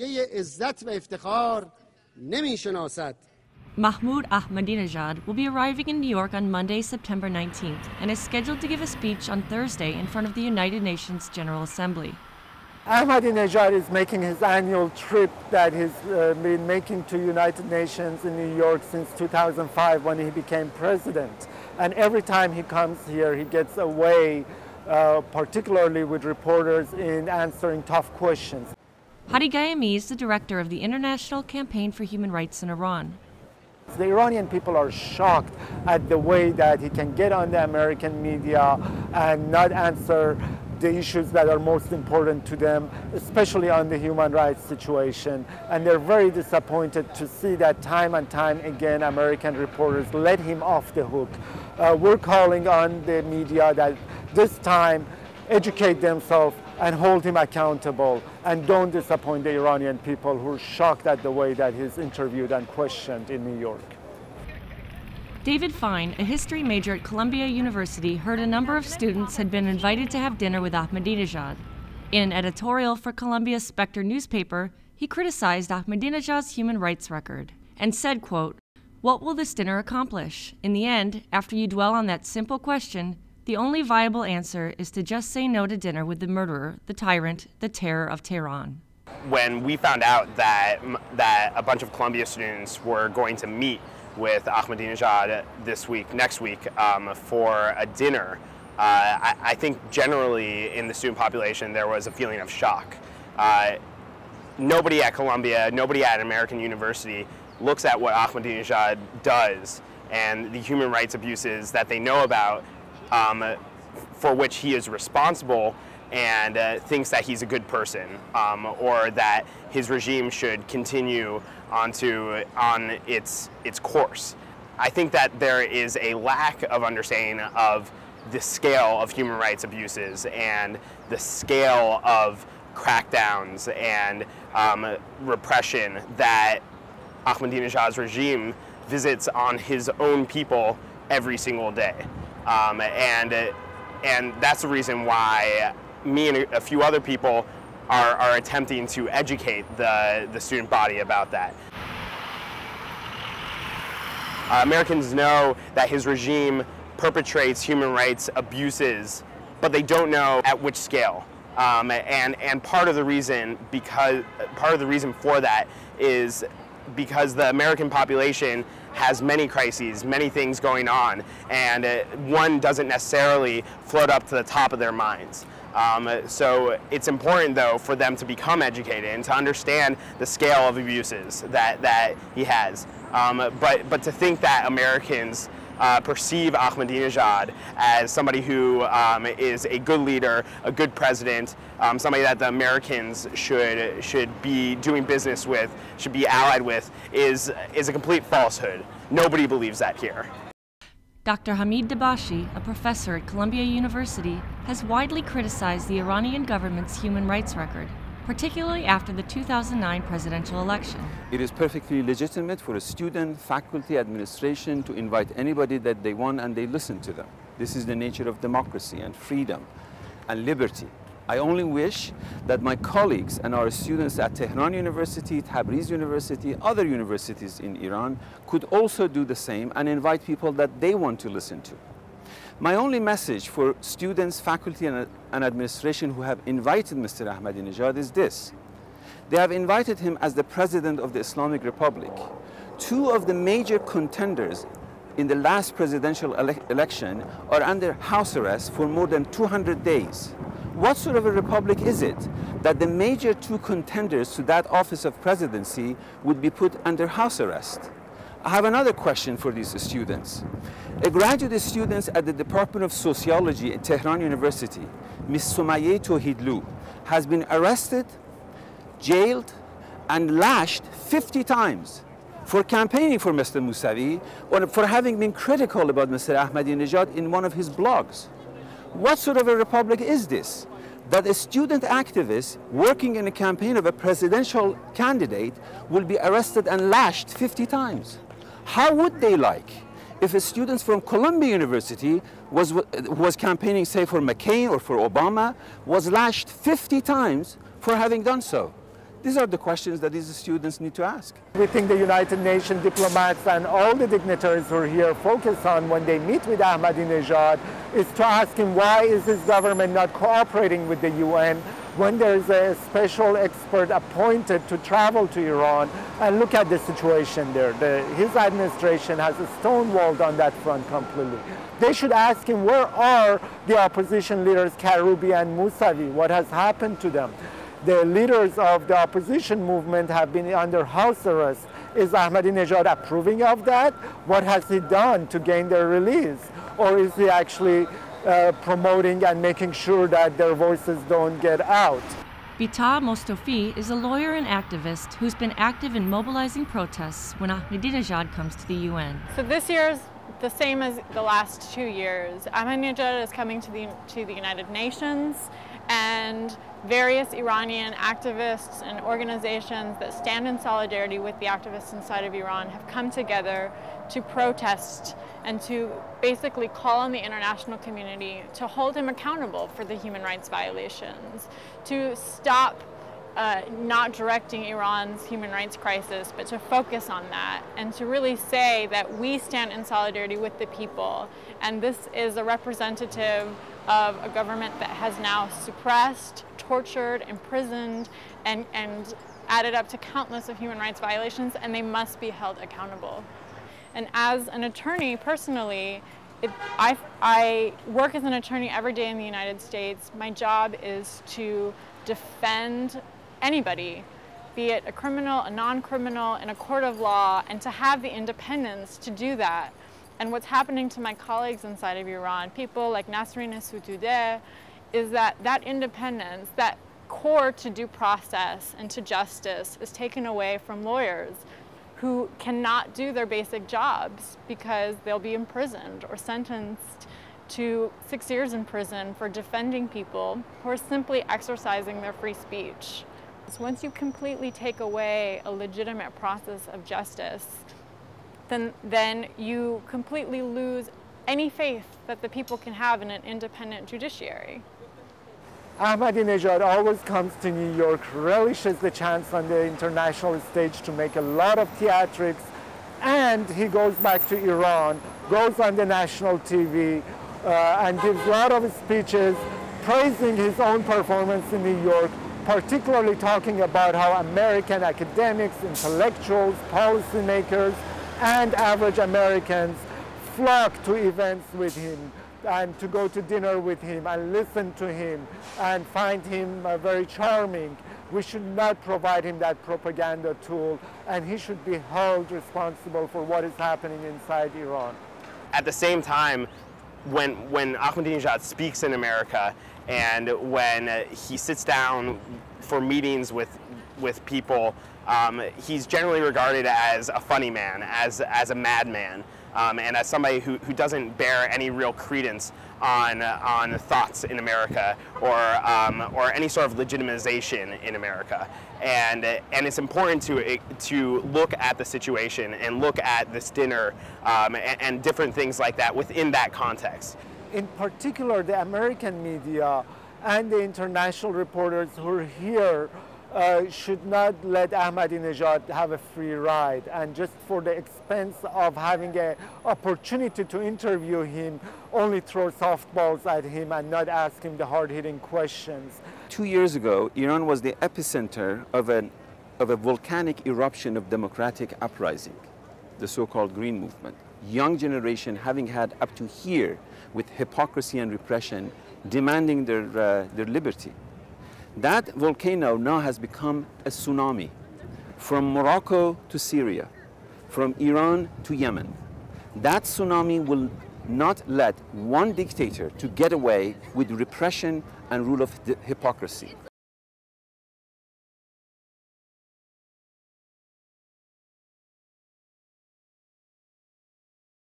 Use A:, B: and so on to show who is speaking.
A: عزت و افتخار نمی‌شناسد.
B: Mahmoud Ahmadinejad will be arriving in New York on Monday, September 19th, and is scheduled to give a speech on Thursday in front of the United Nations General Assembly.
C: Ahmadinejad is making his annual trip that he's been making to United Nations in New York since 2005 when he became president. And every time he comes here, he gets away, particularly with reporters, in answering tough questions.
B: Hadi Gayami is the director of the International Campaign for Human Rights in Iran.
C: The Iranian people are shocked at the way that he can get on the American media and not answer the issues that are most important to them, especially on the human rights situation. And they're very disappointed to see that time and time again American reporters let him off the hook. We're calling on the media that this time educate themselves and hold him accountable, and don't disappoint the Iranian people who are shocked at the way that he's interviewed and questioned in New York.
B: David Fine, a history major at Columbia University, heard a number of students had been invited to have dinner with Ahmadinejad. In an editorial for Columbia's Spectre newspaper, he criticized Ahmadinejad's human rights record and said, quote, "What will this dinner accomplish? In the end, after you dwell on that simple question, the only viable answer is to just say no to dinner with the murderer, the tyrant, the terror of Tehran."
D: When we found out that a bunch of Columbia students were going to meet with Ahmadinejad next week, for a dinner, I think generally in the student population there was a feeling of shock. Nobody at Columbia, nobody at an American university looks at what Ahmadinejad does and the human rights abuses that they know about, for which he is responsible, and thinks that he's a good person, or that his regime should continue on its course. I think that there is a lack of understanding of the scale of human rights abuses and the scale of crackdowns and repression that Ahmadinejad's regime visits on his own people every single day. And that's the reason why me and a few other people are attempting to educate the student body about that. Americans know that his regime perpetrates human rights abuses, but they don't know at which scale. And part of the reason for that is because the American population has many crises, many things going on, and one doesn't necessarily float up to the top of their minds. So it's important, though, for them to become educated and to understand the scale of abuses that he has. But to think that Americans perceive Ahmadinejad as somebody who is a good leader, a good president, somebody that the Americans should be doing business with, should be allied with, is a complete falsehood. Nobody believes that here.
B: Dr. Hamid Dabashi, a professor at Columbia University, has widely criticized the Iranian government's human rights record, particularly after the 2009 presidential election.
E: It is perfectly legitimate for a student, faculty, administration to invite anybody that they want and they listen to them. This is the nature of democracy and freedom and liberty. I only wish that my colleagues and our students at Tehran University, Tabriz University, other universities in Iran could also do the same and invite people that they want to listen to. My only message for students, faculty, and administration who have invited Mr. Ahmadinejad is this. They have invited him as the President of the Islamic Republic. Two of the major contenders in the last presidential election are under house arrest for more than 200 days. What sort of a republic is it that the major two contenders to that office of presidency would be put under house arrest? I have another question for these students. A graduate student at the Department of Sociology at Tehran University, Ms. Sumayye Tohidlu, has been arrested, jailed, and lashed 50 times for campaigning for Mr. Mousavi or for having been critical about Mr. Ahmadinejad in one of his blogs. What sort of a republic is this? That a student activist working in a campaign of a presidential candidate will be arrested and lashed 50 times. How would they like if a student from Columbia University was campaigning, say, for McCain or for Obama, was lashed 50 times for having done so? These are the questions that these students need to ask.
C: We think the United Nations diplomats and all the dignitaries who are here focus on when they meet with Ahmadinejad is to ask him why is his government not cooperating with the UN when there is a special expert appointed to travel to Iran and look at the situation there. His administration has stonewalled on that front completely. They should ask him where are the opposition leaders Karoubi and Mousavi, what has happened to them? The leaders of the opposition movement have been under house arrest. Is Ahmadinejad approving of that? What has he done to gain their release? Or is he actually promoting and making sure that their voices don't get out?
B: Bita Mostofi is a lawyer and activist who's been active in mobilizing protests when Ahmadinejad comes to the UN.
F: So this year's the same as the last 2 years. Ahmadinejad is coming to the United Nations, and various Iranian activists and organizations that stand in solidarity with the activists inside of Iran have come together to protest and to basically call on the international community to hold him accountable for the human rights violations, to stop not directing Iran's human rights crisis, but to focus on that and to really say that we stand in solidarity with the people. And this is a representative of a government that has now suppressed, tortured, imprisoned, and added up to countless of human rights violations, and they must be held accountable. And as an attorney, personally, I work as an attorney every day in the United States. My job is to defend anybody, be it a criminal, a non-criminal, in a court of law, and to have the independence to do that. And what's happening to my colleagues inside of Iran, people like Nasrin Sotoudeh, is that independence, that core to due process and to justice is taken away from lawyers who cannot do their basic jobs because they'll be imprisoned or sentenced to 6 years in prison for defending people who are simply exercising their free speech. So once you completely take away a legitimate process of justice, then you completely lose any faith that the people can have in an independent judiciary.
C: Ahmadinejad always comes to New York, relishes the chance on the international stage to make a lot of theatrics, and he goes back to Iran, goes on the national TV, and gives a lot of speeches praising his own performance in New York, particularly talking about how American academics, intellectuals, policymakers, and average Americans flock to events with him and to go to dinner with him and listen to him and find him very charming. We should not provide him that propaganda tool, and he should be held responsible for what is happening inside Iran.
D: At the same time, when Ahmadinejad speaks in America and when he sits down for meetings with people, he's generally regarded as a funny man, as a madman, and as somebody who doesn't bear any real credence on thoughts in America or any sort of legitimization in America. And it's important to look at the situation and look at this dinner and different things like that within that context.
C: In particular, the American media and the international reporters who are here should not let Ahmadinejad have a free ride, and just for the expense of having an opportunity to interview him, only throw softballs at him and not ask him the hard-hitting questions.
E: 2 years ago, Iran was the epicenter of a volcanic eruption of democratic uprising, the so-called Green Movement. Young generation having had up to here with hypocrisy and repression, demanding their liberty. That volcano now has become a tsunami, from Morocco to Syria, from Iran to Yemen. That tsunami will not let one dictator to get away with repression and rule of hypocrisy.